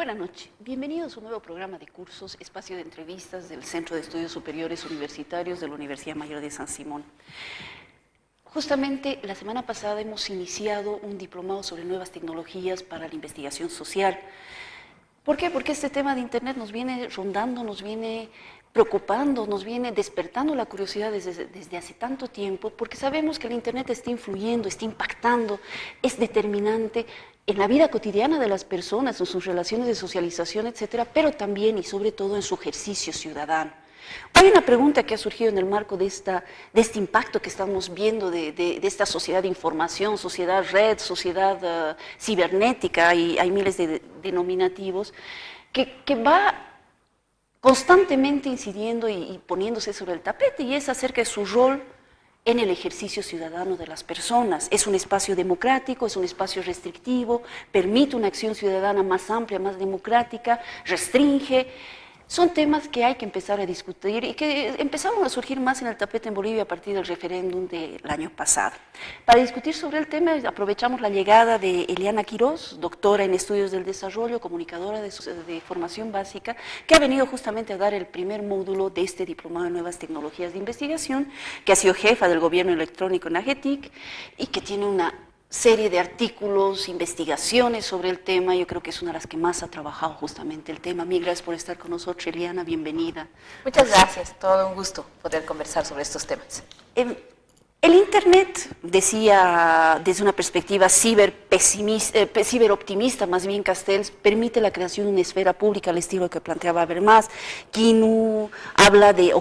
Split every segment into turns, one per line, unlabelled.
buena noche. Bienvenidos a un nuevo programa de cursos, espacio de entrevistas del Centro de Estudios Superiores Universitarios de la Universidad Mayor de San Simón. Justamente la semana pasada hemos iniciado un diplomado sobre nuevas tecnologías para la investigación social. ¿Por qué? Porque este tema de Internet nos viene rondando, nos viene preocupando, nos viene despertando la curiosidad desde hace tanto tiempo, porque sabemos que el Internet está influyendo, está impactando, es determinante en la vida cotidiana de las personas, en sus relaciones de socialización, etcétera, pero también y sobre todo en su ejercicio ciudadano. Hay una pregunta que ha surgido en el marco de este impacto que estamos viendo de esta sociedad de información, sociedad red, sociedad cibernética, y hay miles de denominativos, que va constantemente incidiendo y poniéndose sobre el tapete, y es acerca de su rol en el ejercicio ciudadano de las personas. Es un espacio democrático, es un espacio restrictivo, permite una acción ciudadana más amplia, más democrática, restringe. Son temas que hay que empezar a discutir y que empezaron a surgir más en el tapete en Bolivia a partir del referéndum del año pasado. Para discutir sobre el tema aprovechamos la llegada de Eliana Quiroz, doctora en Estudios del Desarrollo, comunicadora de formación básica, que ha venido justamente a dar el primer módulo de este diplomado de Nuevas Tecnologías de Investigación, que ha sido jefa del gobierno electrónico en AGETIC y que tiene una serie de artículos, investigaciones sobre el tema. Yo creo que es una de las que más ha trabajado justamente el tema. Mil gracias por estar con nosotros, Eliana, bienvenida.
Muchas gracias, todo un gusto poder conversar sobre estos temas.
El Internet, decía desde una perspectiva ciberoptimista, más bien Castells, permite la creación de una esfera pública al estilo que planteaba Habermas. Quinn habla de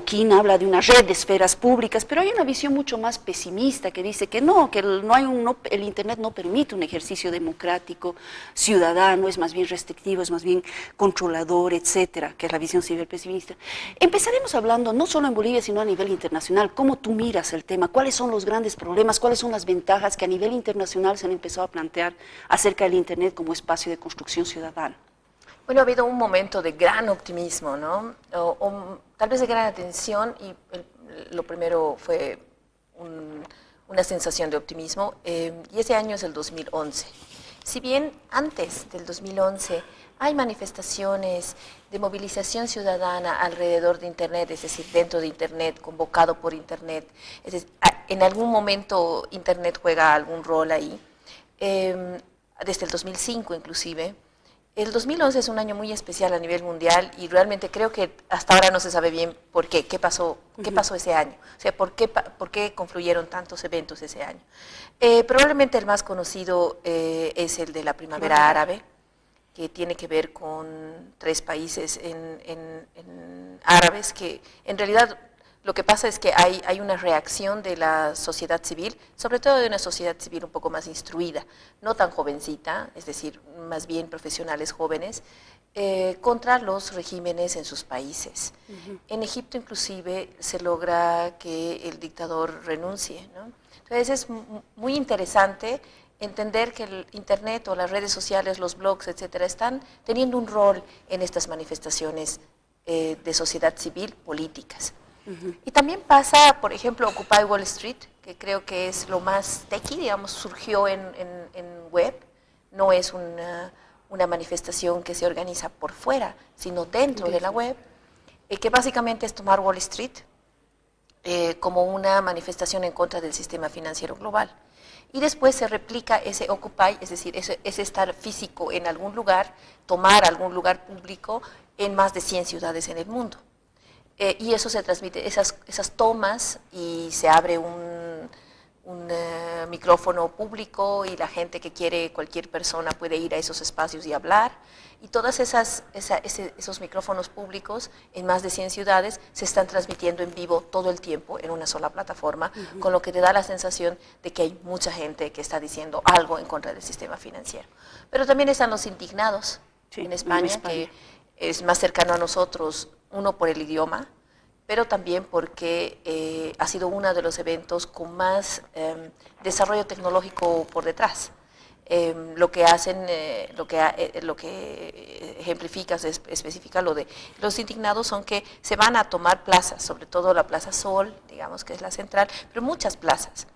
una red de esferas públicas, pero hay una visión mucho más pesimista que dice que el Internet no permite un ejercicio democrático, ciudadano, es más bien restrictivo, es más bien controlador, etcétera, que es la visión ciberpesimista. Empezaremos hablando no solo en Bolivia, sino a nivel internacional. ¿Cómo tú miras el tema? ¿Cuáles son los grandes problemas? ¿Cuáles son las ventajas que a nivel internacional se han empezado a plantear acerca del Internet como espacio de construcción ciudadana?
Bueno, ha habido un momento de gran optimismo, ¿no? Tal vez de gran atención, y lo primero fue una sensación de optimismo, y ese año es el 2011. Si bien antes del 2011 hay manifestaciones de movilización ciudadana alrededor de Internet, es decir, dentro de Internet, convocado por Internet, es decir, en algún momento Internet juega algún rol ahí, desde el 2005 inclusive. El 2011 es un año muy especial a nivel mundial y realmente creo que hasta ahora no se sabe bien por qué pasó ese año, o sea, por qué confluyeron tantos eventos ese año. Probablemente el más conocido es el de la Primavera Árabe, que tiene que ver con 3 países árabes, que en realidad lo que pasa es que hay una reacción de la sociedad civil, sobre todo de una sociedad civil un poco más instruida, no tan jovencita, es decir, más bien profesionales jóvenes, contra los regímenes en sus países. En Egipto inclusive se logra que el dictador renuncie, ¿no? Entonces es muy interesante entender que el Internet o las redes sociales, los blogs, etcétera, están teniendo un rol en estas manifestaciones de sociedad civil políticas. Y también pasa, por ejemplo, Occupy Wall Street, que creo que es lo más techy, digamos, surgió en web, no es una manifestación que se organiza por fuera, sino dentro de la web, que básicamente es tomar Wall Street como una manifestación en contra del sistema financiero global. Y después se replica ese Occupy, es decir, ese estar físico en algún lugar, tomar algún lugar público en más de 100 ciudades en el mundo. Y eso se transmite, esas tomas, y se abre un micrófono público y la gente que quiere, cualquier persona puede ir a esos espacios y hablar. Y todos esos micrófonos públicos en más de 100 ciudades se están transmitiendo en vivo todo el tiempo en una sola plataforma, con lo que te da la sensación de que hay mucha gente que está diciendo algo en contra del sistema financiero. Pero también están los indignados en España, que es más cercano a nosotros, uno por el idioma, pero también porque ha sido uno de los eventos con más desarrollo tecnológico por detrás. Lo que hacen, lo que ejemplifica, se especifica lo de los indignados, son que se van a tomar plazas, sobre todo la Plaza Sol, digamos que es la central, pero muchas plazas.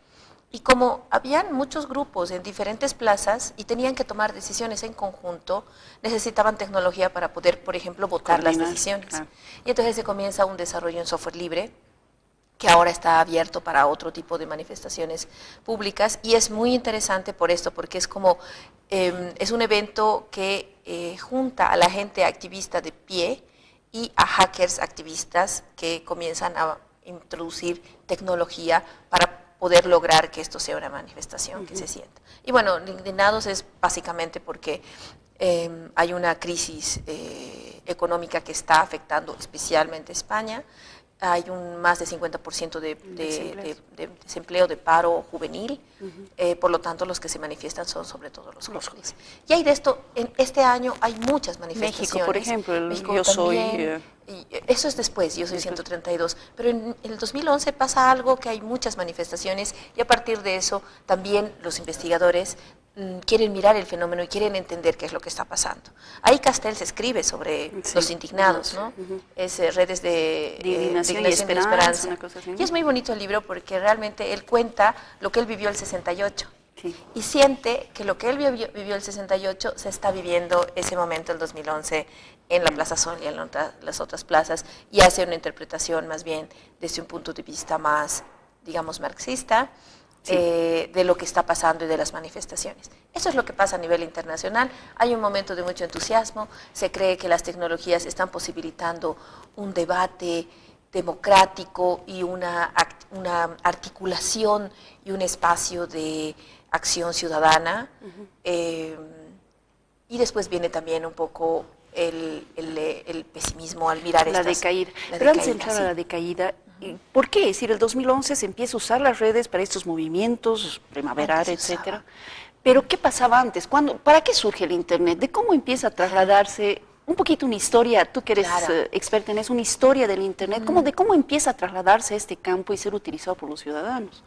Y como habían muchos grupos en diferentes plazas y tenían que tomar decisiones en conjunto, necesitaban tecnología para poder, por ejemplo, votar las decisiones. Claro. Y entonces se comienza un desarrollo en software libre, que ahora está abierto para otro tipo de manifestaciones públicas, y es muy interesante por esto, porque es como, es un evento que junta a la gente activista de pie y a hackers activistas que comienzan a introducir tecnología para poder lograr que esto sea una manifestación que se sienta. Y bueno, indignados es básicamente porque hay una crisis económica que está afectando especialmente a España. Hay un más de 50% de desempleo, de paro juvenil, por lo tanto los que se manifiestan son sobre todo los jóvenes. Y hay de esto, en este año hay muchas manifestaciones.
México, por ejemplo,
México
yo
también,
soy...
eso es después, yo soy 132, pero en el 2011 pasa algo que hay muchas manifestaciones y a partir de eso también los investigadores quieren mirar el fenómeno y quieren entender qué es lo que está pasando. Ahí Castells escribe sobre los indignados, ¿no? Es redes de
indignación y esperanza. Una cosa así.
Y es muy bonito el libro porque realmente él cuenta lo que él vivió el 68.
Sí.
Y siente que lo que él vivió el 68 se está viviendo ese momento, el 2011, en la Plaza Sol y en las otras plazas, y hace una interpretación más bien desde un punto de vista más, digamos, marxista, sí, de lo que está pasando y de las manifestaciones. Eso es lo que pasa a nivel internacional. Hay un momento de mucho entusiasmo, se cree que las tecnologías están posibilitando un debate democrático y una articulación y un espacio de acción ciudadana, y después viene también un poco el pesimismo al mirar
la decaída. Pero antes de entrar a la decaída, ¿por qué? Es decir, el 2011 se empieza a usar las redes para estos movimientos, primaveral, etcétera. Pero ¿qué pasaba antes? ¿Para qué surge el Internet? ¿De cómo empieza a trasladarse un poquito una historia? Tú que eres experta en eso, una historia del Internet. ¿De cómo empieza a trasladarse a este campo y ser utilizado por los ciudadanos?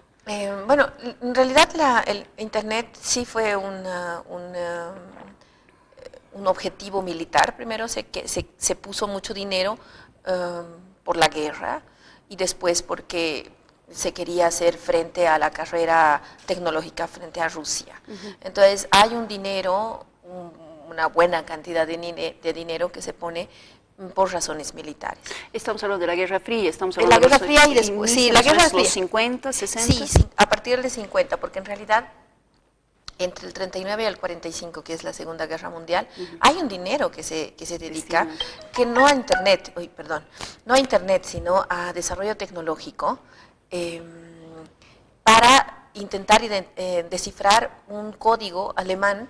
Bueno, en realidad el Internet sí fue un objetivo militar. Primero se puso mucho dinero por la guerra y después porque se quería hacer frente a la carrera tecnológica frente a Rusia. Entonces hay un dinero, una buena cantidad de dinero que se pone por razones militares.
Estamos hablando de la Guerra Fría, estamos hablando
de la Guerra Fría y después, sí, la Guerra Fría.
Los 50, 60.
Sí, a partir del 50, porque en realidad entre el 39 y el 45, que es la Segunda Guerra Mundial, hay un dinero que se dedica, que no a Internet, no a Internet, sino a desarrollo tecnológico, para intentar descifrar un código alemán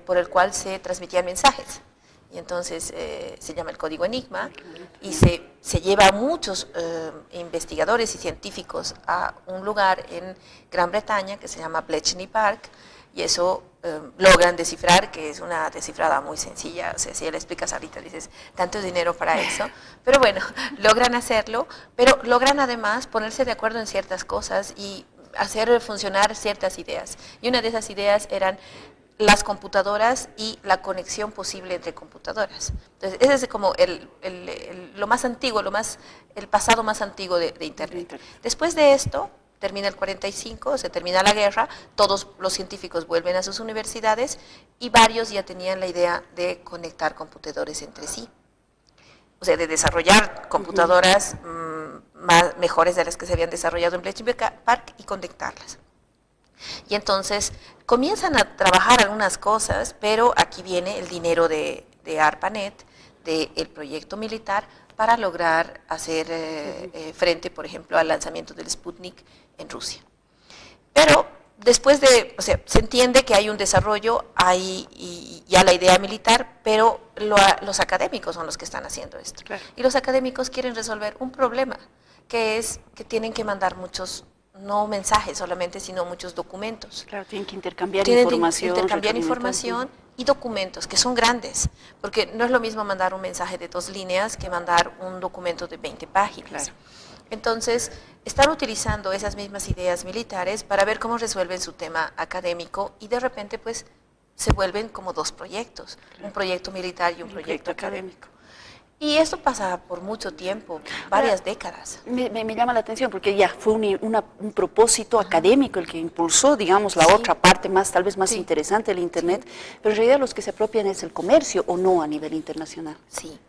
por el cual se transmitían mensajes. Y entonces se llama el código Enigma y se lleva a muchos investigadores y científicos a un lugar en Gran Bretaña que se llama Bletchley Park, y eso logran descifrar, que es una descifrada muy sencilla. O sea, si le explicas ahorita dices, tanto dinero para eso, pero bueno, logran hacerlo, pero logran además ponerse de acuerdo en ciertas cosas y hacer funcionar ciertas ideas. Y una de esas ideas eran las computadoras y la conexión posible entre computadoras. Entonces, ese es como lo más antiguo, el pasado más antiguo de Internet. Después de esto, termina el 45, se termina la guerra, todos los científicos vuelven a sus universidades y varios ya tenían la idea de conectar computadores entre sí. O sea, de desarrollar computadoras mejores de las que se habían desarrollado en Bletchley Park y conectarlas. Y entonces comienzan a trabajar algunas cosas, pero aquí viene el dinero de ARPANET, del proyecto militar, para lograr hacer frente, por ejemplo, al lanzamiento del Sputnik en Rusia. Pero después se entiende que hay un desarrollo, hay ya la idea militar, pero los académicos son los que están haciendo esto. Claro. Y los académicos quieren resolver un problema, que es que tienen que mandar muchos, no mensajes solamente, sino muchos documentos.
Claro, tienen que intercambiar información.
Intercambiar información y documentos, que son grandes, porque no es lo mismo mandar un mensaje de 2 líneas que mandar un documento de 20 páginas. Claro. Entonces, están utilizando esas mismas ideas militares para ver cómo resuelven su tema académico y de repente pues se vuelven como 2 proyectos, un proyecto militar y un proyecto académico. Y eso pasa por mucho tiempo, varias décadas.
Me llama la atención porque ya fue un propósito académico el que impulsó, digamos, la
Sí.
otra parte más, tal vez más
Sí.
interesante del Internet, pero en realidad los que se apropian es el comercio o no a nivel internacional.
Sí.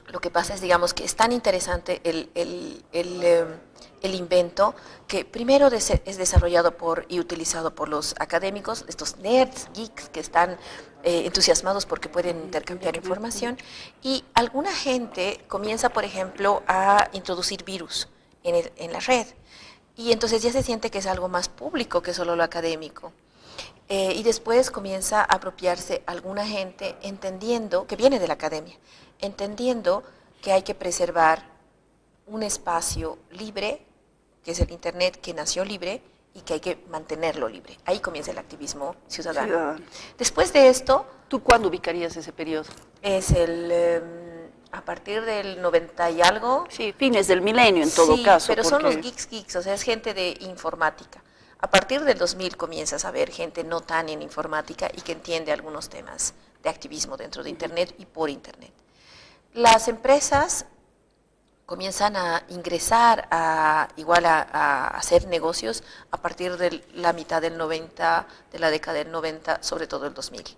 Lo que pasa es, digamos, que es tan interesante el invento que primero es desarrollado y utilizado por los académicos, estos nerds, geeks que están entusiasmados porque pueden intercambiar información, y alguna gente comienza, por ejemplo, a introducir virus en la red, y entonces ya se siente que es algo más público que solo lo académico. Y después comienza a apropiarse alguna gente entendiendo, que viene de la academia, entendiendo que hay que preservar un espacio libre, que es el Internet, que nació libre y que hay que mantenerlo libre. Ahí comienza el activismo ciudadano. Después de esto...
¿Tú cuándo ubicarías ese periodo?
Es a partir del 90 y algo.
Sí, fines del milenio en todo caso.
Pero son los geeks, o sea, es gente de informática. A partir del 2000 comienzas a ver gente no tan en informática y que entiende algunos temas de activismo dentro de Internet y por Internet. Las empresas comienzan a ingresar a hacer negocios a partir de la mitad del 90, de la década del 90, sobre todo el 2000.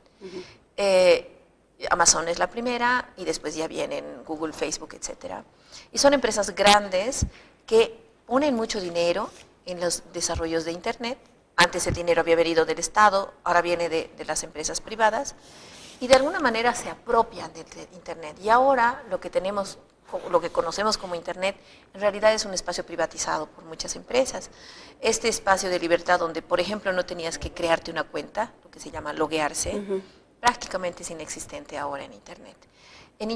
Amazon es la primera y después ya vienen Google, Facebook, etc. Y son empresas grandes que ponen mucho dinero en los desarrollos de Internet. Antes el dinero había venido del Estado, ahora viene de las empresas privadas, y de alguna manera se apropian de Internet. Y ahora lo que conocemos como Internet, en realidad es un espacio privatizado por muchas empresas. Este espacio de libertad donde, por ejemplo, no tenías que crearte una cuenta, lo que se llama loguearse, prácticamente es inexistente ahora en Internet. En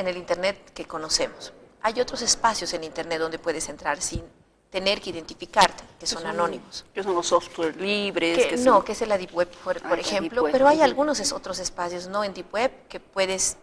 el Internet que conocemos. Hay otros espacios en Internet donde puedes entrar sin tener que identificarte, que son anónimos.
Que son los software libres.
Que es la Deep Web, por ejemplo, pero hay algunos otros espacios, no en Deep Web, que puedes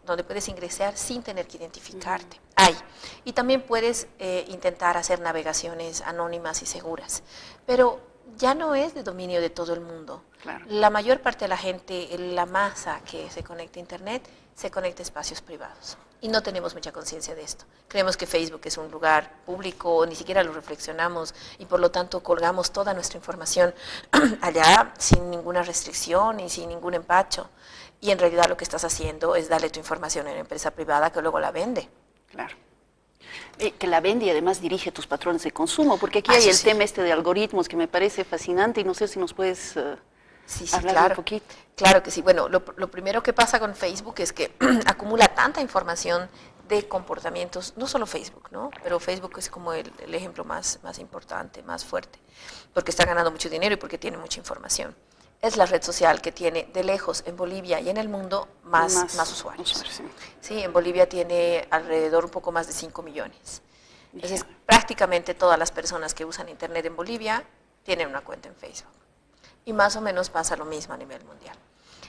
donde puedes ingresar sin tener que identificarte. Hay. Y también puedes intentar hacer navegaciones anónimas y seguras. Pero ya no es de dominio de todo el mundo.
Claro.
La mayor parte de la gente, la masa que se conecta a Internet, se conecta a espacios privados. Y no tenemos mucha conciencia de esto. Creemos que Facebook es un lugar público, ni siquiera lo reflexionamos y por lo tanto colgamos toda nuestra información allá sin ninguna restricción y sin ningún empacho. Y en realidad lo que estás haciendo es darle tu información a una empresa privada que luego la vende.
Claro. Que la vende y además dirige tus patrones de consumo, porque aquí hay el tema de algoritmos que me parece fascinante y no sé si nos puedes hablar
claro,
un poquito.
Claro que sí. Bueno, lo primero que pasa con Facebook es que acumula tanta información de comportamientos, no solo Facebook, ¿no? Pero Facebook es como el ejemplo más importante, más fuerte, porque está ganando mucho dinero y porque tiene mucha información. Es la red social que tiene de lejos en Bolivia y en el mundo más usuarios. Sí, en Bolivia tiene alrededor un poco más de 5 millones. Entonces, prácticamente todas las personas que usan Internet en Bolivia tienen una cuenta en Facebook. Y más o menos pasa lo mismo a nivel mundial.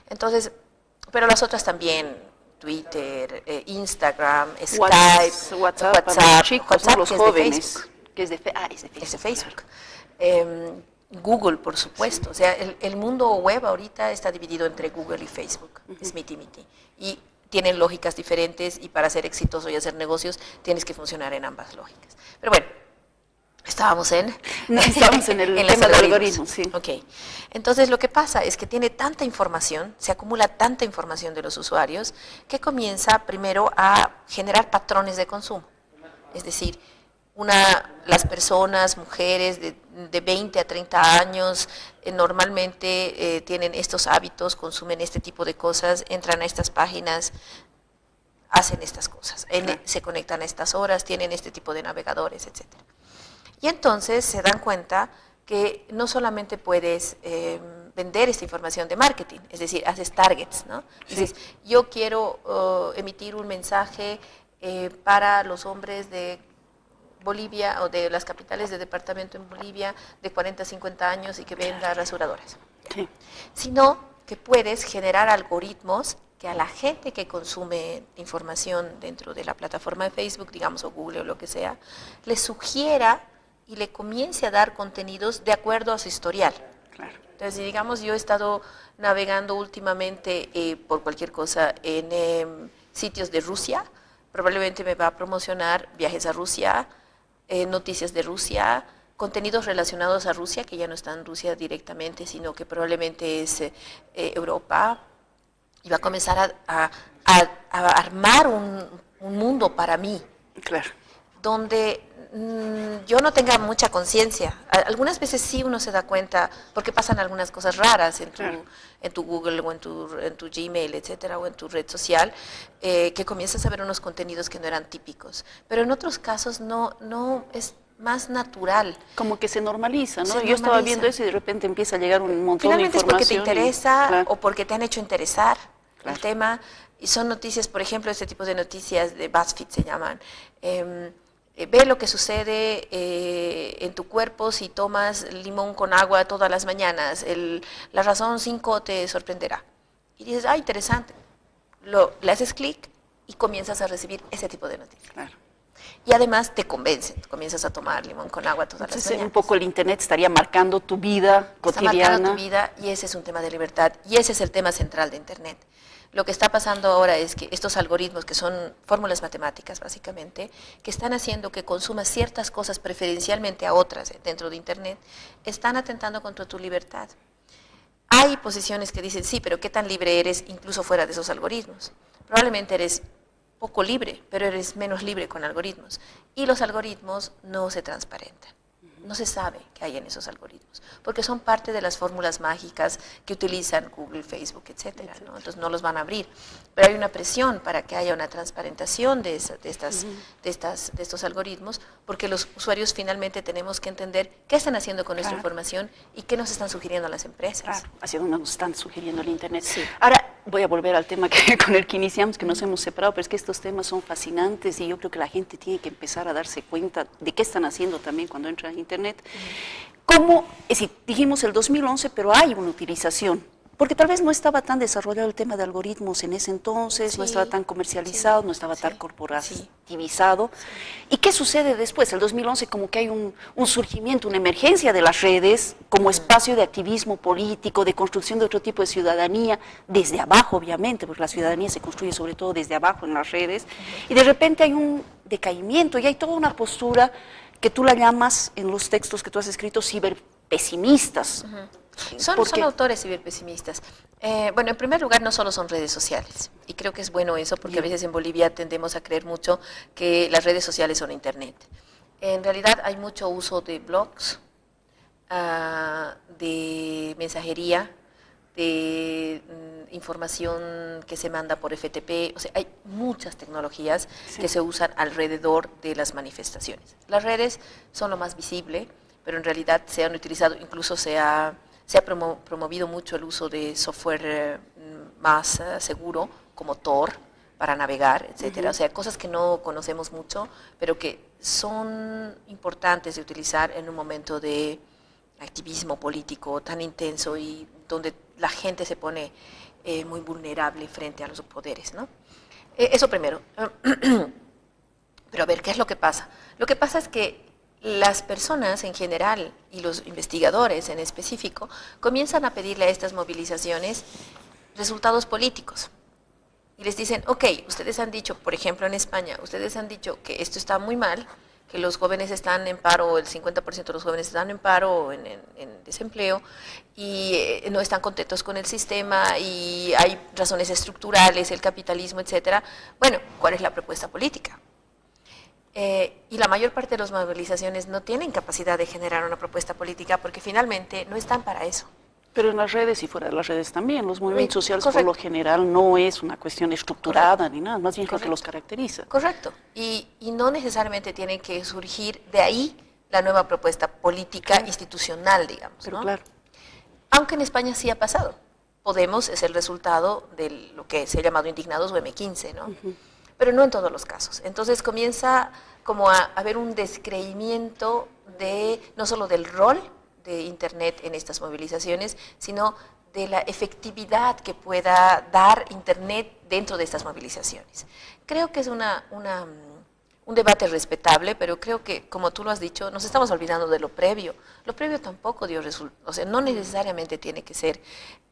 Entonces, pero las otras también, Twitter, Instagram, Skype,
WhatsApp, chicos,
WhatsApp,
los jóvenes, que es de
Facebook. Google, por supuesto. O sea, el mundo web ahorita está dividido entre Google y Facebook. Es miti-miti. Y tienen lógicas diferentes y para ser exitoso y hacer negocios tienes que funcionar en ambas lógicas. Pero bueno, estábamos en
el tema del algoritmo, sí.
Ok. Entonces lo que pasa es que tiene tanta información, se acumula tanta información de los usuarios, que comienza primero a generar patrones de consumo. Es decir, las personas, mujeres de 20 a 30 años, normalmente tienen estos hábitos, consumen este tipo de cosas, entran a estas páginas, hacen estas cosas, se conectan a estas horas, tienen este tipo de navegadores, etc. Y entonces se dan cuenta que no solamente puedes vender esta información de marketing, es decir, haces targets, ¿no? Sí. Dices, yo quiero emitir un mensaje para los hombres de Bolivia o de las capitales de departamento en Bolivia de 40 a 50 años y que venda rasuradoras. Sí. Sino que puedes generar algoritmos que a la gente que consume información dentro de la plataforma de Facebook, digamos, o Google o lo que sea, le sugiera y le comience a dar contenidos de acuerdo a su historial.
Claro.
Entonces, digamos, yo he estado navegando últimamente por cualquier cosa en sitios de Rusia, probablemente me va a promocionar viajes a Rusia, noticias de Rusia, contenidos relacionados a Rusia, que ya no está en Rusia directamente, sino que probablemente es Europa, y va a comenzar a armar un mundo para mí,
Claro.
donde yo no tenga mucha conciencia. Algunas veces sí uno se da cuenta, porque pasan algunas cosas raras en tu Google o en tu Gmail, etcétera, o en tu red social, que comienzas a ver unos contenidos que no eran típicos. Pero en otros casos no es más natural.
Como que se normaliza, ¿no? Yo estaba viendo eso y de repente empieza a llegar un montón
Finalmente
de información.
es porque te interesa
claro.
o porque te han hecho interesar
Claro.
el tema. Y son noticias, por ejemplo, este tipo de noticias de BuzzFeed se llaman. Ve lo que sucede en tu cuerpo si tomas limón con agua todas las mañanas. La razón 5 te sorprenderá. Y dices, ah, interesante. Le haces clic y comienzas a recibir ese tipo de noticias.
Claro.
Y además te convencen, comienzas a tomar limón con agua todas las mañanas.
Un poco el Internet estaría marcando tu vida cotidiana.
Está marcando tu vida y ese es un tema de libertad y ese es el tema central de Internet. Lo que está pasando ahora es que estos algoritmos, que son fórmulas matemáticas básicamente, que están haciendo que consumas ciertas cosas preferencialmente a otras dentro de Internet, están atentando contra tu libertad. Hay posiciones que dicen, sí, pero ¿qué tan libre eres incluso fuera de esos algoritmos? Probablemente eres poco libre, pero eres menos libre con algoritmos. Y los algoritmos no se transparentan. No se sabe qué hay en esos algoritmos, porque son parte de las fórmulas mágicas que utilizan Google, Facebook, etcétera, ¿no? Entonces no los van a abrir. Pero hay una presión para que haya una transparentación de estos algoritmos, porque los usuarios finalmente tenemos que entender qué están haciendo con nuestra información y qué nos están sugiriendo a las empresas.
Claro, hacia dónde nos están sugiriendo el Internet.
Sí.
Ahora, voy a volver al tema con el que iniciamos, que nos hemos separado, pero es que estos temas son fascinantes y yo creo que la gente tiene que empezar a darse cuenta de qué están haciendo también cuando entra a Internet. ¿Cómo? Es decir, dijimos el 2011, pero hay una utilización, porque tal vez no estaba tan desarrollado el tema de algoritmos en ese entonces, no estaba tan comercializado, no estaba tan corporativizado. ¿Y qué sucede después? El 2011 como que hay un surgimiento, una emergencia de las redes como espacio de activismo político, de construcción de otro tipo de ciudadanía, desde abajo obviamente, porque la ciudadanía se construye sobre todo desde abajo en las redes, y de repente hay un decaimiento y hay toda una postura que tú la llamas en los textos que tú has escrito ciberpesimistas.
Son autores ciberpesimistas. Bueno, en primer lugar, no solo son redes sociales, y creo que es bueno eso, porque a veces en Bolivia tendemos a creer mucho que las redes sociales son Internet. En realidad hay mucho uso de blogs, de mensajería, de información que se manda por FTP, o sea, hay muchas tecnologías que se usan alrededor de las manifestaciones. Las redes son lo más visible, pero en realidad se han utilizado, incluso se ha promovido mucho el uso de software más seguro, como Tor, para navegar, etcétera. O sea, cosas que no conocemos mucho, pero que son importantes de utilizar en un momento de activismo político tan intenso y donde la gente se pone muy vulnerable frente a los poderes, ¿no? Eso primero. Pero a ver, ¿qué es lo que pasa? Lo que pasa es que las personas en general y los investigadores en específico comienzan a pedirle a estas movilizaciones resultados políticos. Y les dicen, ok, ustedes han dicho, por ejemplo en España, ustedes han dicho que esto está muy mal, que los jóvenes están en paro, el 50% de los jóvenes están en paro, en desempleo, y no están contentos con el sistema, y hay razones estructurales, el capitalismo, etcétera. Bueno, ¿cuál es la propuesta política? Y la mayor parte de las movilizaciones no tienen capacidad de generar una propuesta política porque finalmente no están para eso.
Pero en las redes y fuera de las redes también, los movimientos sociales por lo general no es una cuestión estructurada ni nada, más bien lo que los caracteriza.
Correcto, y no necesariamente tiene que surgir de ahí la nueva propuesta política institucional, digamos.
Pero
¿no?
claro.
Aunque en España sí ha pasado. Podemos es el resultado de lo que se ha llamado indignados o M15, ¿no? Pero no en todos los casos. Entonces comienza como a haber un descreimiento no solo del rol de Internet en estas movilizaciones, sino de la efectividad que pueda dar Internet dentro de estas movilizaciones. Creo que es una un debate respetable, pero creo que, como tú lo has dicho, nos estamos olvidando de lo previo. Lo previo tampoco dio resultado, o sea, no necesariamente tiene que ser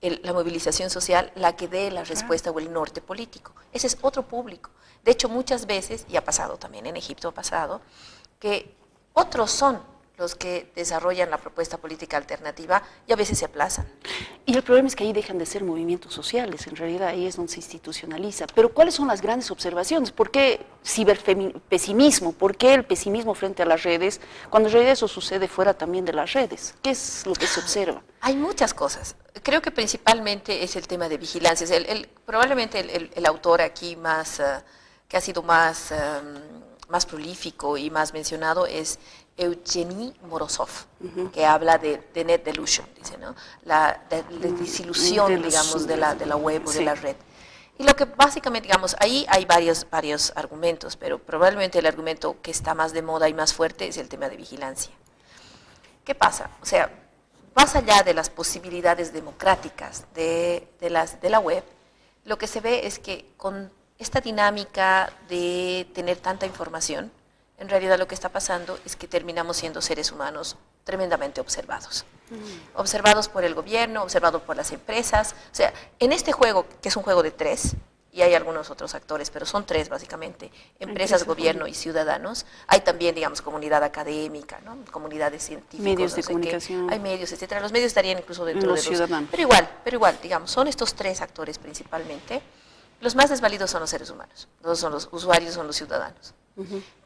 la movilización social la que dé la respuesta o el norte político. Ese es otro público. De hecho, muchas veces, y ha pasado también en Egipto, ha pasado, que otros son los que desarrollan la propuesta política alternativa y a veces se aplazan.
Y el problema es que ahí dejan de ser movimientos sociales, en realidad ahí es donde se institucionaliza. Pero ¿cuáles son las grandes observaciones? ¿Por qué ciberpesimismo? ¿Por qué el pesimismo frente a las redes, cuando en realidad eso sucede fuera también de las redes? ¿Qué es lo que se observa?
Hay muchas cosas. Creo que principalmente es el tema de vigilancia. Probablemente el autor aquí que ha sido más prolífico y más mencionado es Evgeny Morozov, que habla de net delusion, dice, ¿no? La desilusión, digamos, de la web o de la red. Y lo que básicamente, digamos, ahí hay varios argumentos, pero probablemente el argumento que está más de moda y más fuerte es el tema de vigilancia. ¿Qué pasa? O sea, más allá de las posibilidades democráticas de la web, lo que se ve es que con esta dinámica de tener tanta información, en realidad lo que está pasando es que terminamos siendo seres humanos tremendamente observados. Observados por el gobierno, observados por las empresas. O sea, en este juego, que es un juego de 3, y hay algunos otros actores, pero son 3 básicamente, empresas, gobierno y ciudadanos. Hay también, digamos, comunidad académica, ¿no? Comunidades científicas.
Medios de comunicación.
Hay medios, etcétera. Los medios estarían incluso dentro
los
de los
ciudadanos.
Pero igual, digamos, son estos 3 actores principalmente. Los más desvalidos son los seres humanos, son los usuarios, son los ciudadanos.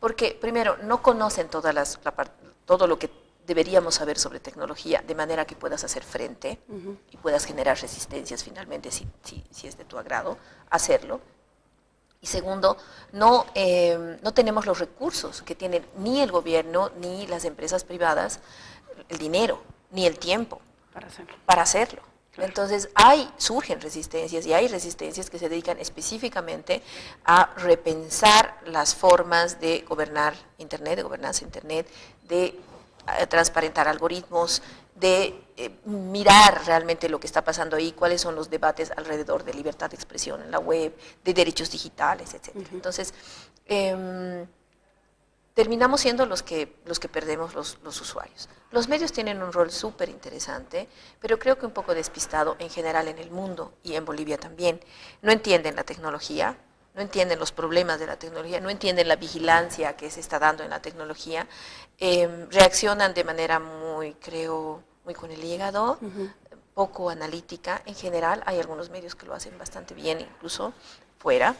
Porque, primero, no conocen todo lo que deberíamos saber sobre tecnología, de manera que puedas hacer frente y puedas generar resistencias finalmente, si es de tu agrado, hacerlo. Y segundo, no tenemos los recursos que tienen ni el gobierno ni las empresas privadas, el dinero, ni el tiempo para hacerlo. Claro. Entonces surgen resistencias y hay resistencias que se dedican específicamente a repensar las formas de gobernar Internet, de gobernanza Internet, de transparentar algoritmos, de mirar realmente lo que está pasando ahí, cuáles son los debates alrededor de libertad de expresión en la web, de derechos digitales, etc. Entonces, terminamos siendo los que perdemos los usuarios. Los medios tienen un rol súper interesante, pero creo que un poco despistado en general en el mundo y en Bolivia también. No entienden la tecnología, no entienden los problemas de la tecnología, no entienden la vigilancia que se está dando en la tecnología, reaccionan de manera muy con el hígado, poco analítica. En general hay algunos medios que lo hacen bastante bien, incluso fuera,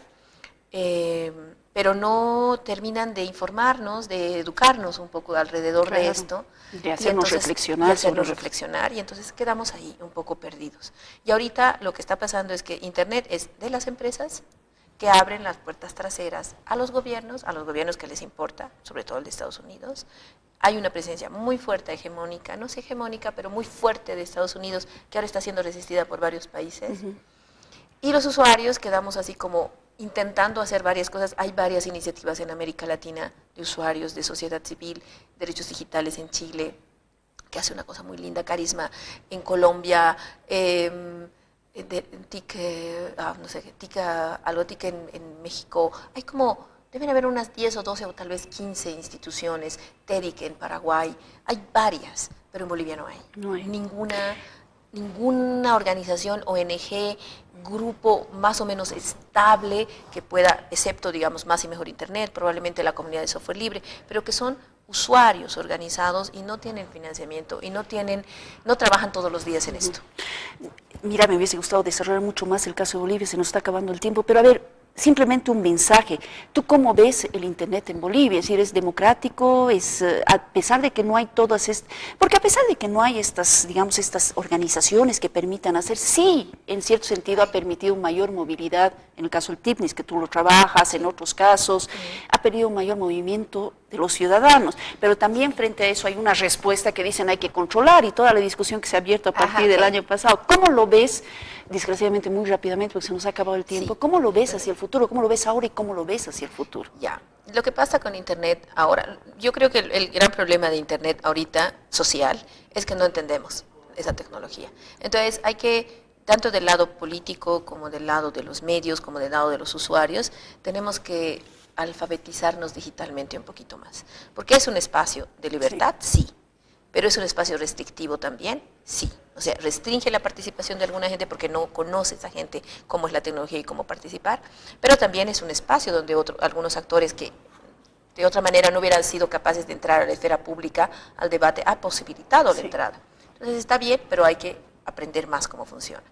pero no terminan de informarnos, de educarnos un poco alrededor de esto.
De hacernos
reflexionar. Y entonces quedamos ahí un poco perdidos. Y ahorita lo que está pasando es que Internet es de las empresas que abren las puertas traseras a los gobiernos que les importa, sobre todo el de Estados Unidos. Hay una presencia muy fuerte, hegemónica, no sé hegemónica, pero muy fuerte de Estados Unidos, que ahora está siendo resistida por varios países. Y los usuarios quedamos así como intentando hacer varias cosas. Hay varias iniciativas en América Latina de usuarios, de sociedad civil, derechos digitales en Chile, que hace una cosa muy linda, Carisma en Colombia, TIC en México. Hay deben haber unas 10 o 12 o tal vez 15 instituciones, TEDIC en Paraguay. Hay varias, pero en Bolivia no hay.
No hay.
Ninguna organización, ONG, grupo más o menos estable que pueda, excepto, digamos, Más y Mejor Internet, probablemente la comunidad de software libre, pero que son usuarios organizados y no tienen financiamiento y no trabajan todos los días en esto.
Mira, me hubiese gustado desarrollar mucho más el caso de Bolivia, se nos está acabando el tiempo, pero a ver, simplemente un mensaje. ¿Tú cómo ves el Internet en Bolivia? Es decir, ¿es democrático? A pesar de que no hay todas estas... Porque a pesar de que no hay estas organizaciones que permitan hacer, sí, en cierto sentido ha permitido mayor movilidad, en el caso del TIPNIS, que tú lo trabajas, en otros casos, ha permitido un mayor movimiento de los ciudadanos, pero también frente a eso hay una respuesta que dicen hay que controlar y toda la discusión que se ha abierto a partir del año pasado. ¿Cómo lo ves? Desgraciadamente muy rápidamente porque se nos ha acabado el tiempo. Sí. ¿Cómo lo ves hacia el futuro? ¿Cómo lo ves ahora y cómo lo ves hacia el futuro?
Ya, lo que pasa con Internet ahora, yo creo que el gran problema de Internet ahorita, social, es que no entendemos esa tecnología. Entonces hay que tanto del lado político como del lado de los medios, como del lado de los usuarios, tenemos que alfabetizarnos digitalmente un poquito más. Porque es un espacio de libertad, sí, pero es un espacio restrictivo también, sí. O sea, restringe la participación de alguna gente porque no conoce esa gente cómo es la tecnología y cómo participar, pero también es un espacio donde algunos actores que de otra manera no hubieran sido capaces de entrar a la esfera pública, al debate, ha posibilitado la entrada. Entonces está bien, pero hay que aprender más cómo funciona.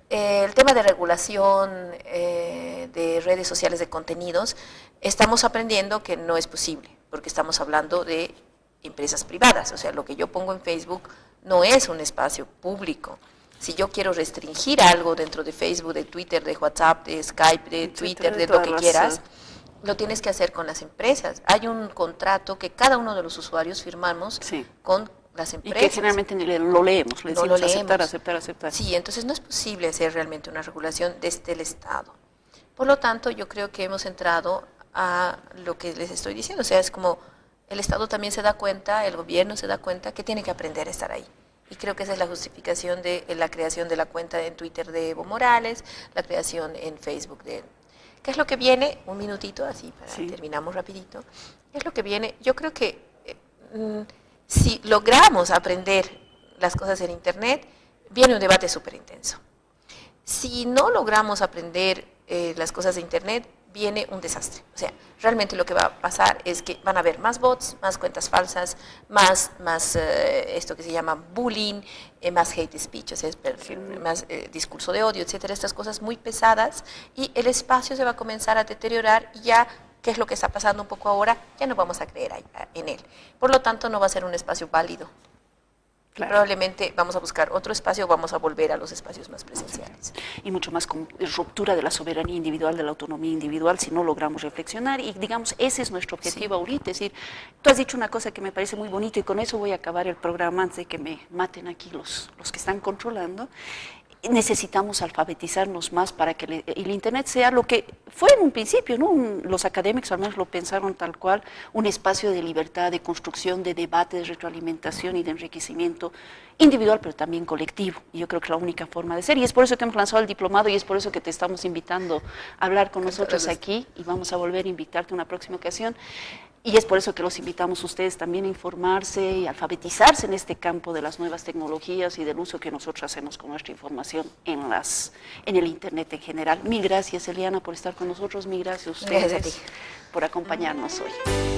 El tema de regulación de redes sociales de contenidos, estamos aprendiendo que no es posible, porque estamos hablando de empresas privadas, o sea, lo que yo pongo en Facebook no es un espacio público. Si yo quiero restringir algo dentro de Facebook, de Twitter, de WhatsApp, de Skype, de Twitter, de lo que quieras, lo tienes que hacer con las empresas. Hay un contrato que cada uno de los usuarios firmamos con las empresas.
Y que generalmente lo leemos, le decimos aceptar, aceptar, aceptar.
Sí, entonces no es posible hacer realmente una regulación desde el Estado. Por lo tanto, yo creo que hemos entrado a lo que les estoy diciendo, o sea, es como el Estado también se da cuenta, el gobierno se da cuenta que tiene que aprender a estar ahí. Y creo que esa es la justificación de la creación de la cuenta en Twitter de Evo Morales, la creación en Facebook de... ¿Qué es lo que viene? Un minutito, así, terminamos rapidito. ¿Qué es lo que viene? Yo creo que si logramos aprender las cosas en Internet, viene un debate súper intenso. Si no logramos aprender las cosas de Internet, viene un desastre. O sea, realmente lo que va a pasar es que van a haber más bots, más cuentas falsas, más esto que se llama bullying, más hate speech, o sea, más discurso de odio, etcétera, estas cosas muy pesadas, y el espacio se va a comenzar a deteriorar y ya, ¿qué es lo que está pasando un poco ahora? Ya no vamos a creer en él. Por lo tanto, no va a ser un espacio válido. Claro. Probablemente vamos a buscar otro espacio, vamos a volver a los espacios más presenciales.
Y mucho más con ruptura de la soberanía individual, de la autonomía individual, si no logramos reflexionar. Y digamos, ese es nuestro objetivo ahorita. Es decir, tú has dicho una cosa que me parece muy bonito y con eso voy a acabar el programa antes de que me maten aquí los que están controlando. Necesitamos alfabetizarnos más para que el Internet sea lo que fue en un principio, ¿no? Los académicos al menos lo pensaron tal cual, un espacio de libertad, de construcción, de debate, de retroalimentación y de enriquecimiento individual, pero también colectivo. Y yo creo que es la única forma de ser. Y es por eso que hemos lanzado el diplomado y es por eso que te estamos invitando a hablar con nosotros aquí y vamos a volver a invitarte en una próxima ocasión. Y es por eso que los invitamos a ustedes también a informarse y alfabetizarse en este campo de las nuevas tecnologías y del uso que nosotros hacemos con nuestra información en el Internet en general. Mil gracias, Eliana, por estar con nosotros. Mil gracias a ustedes por acompañarnos hoy.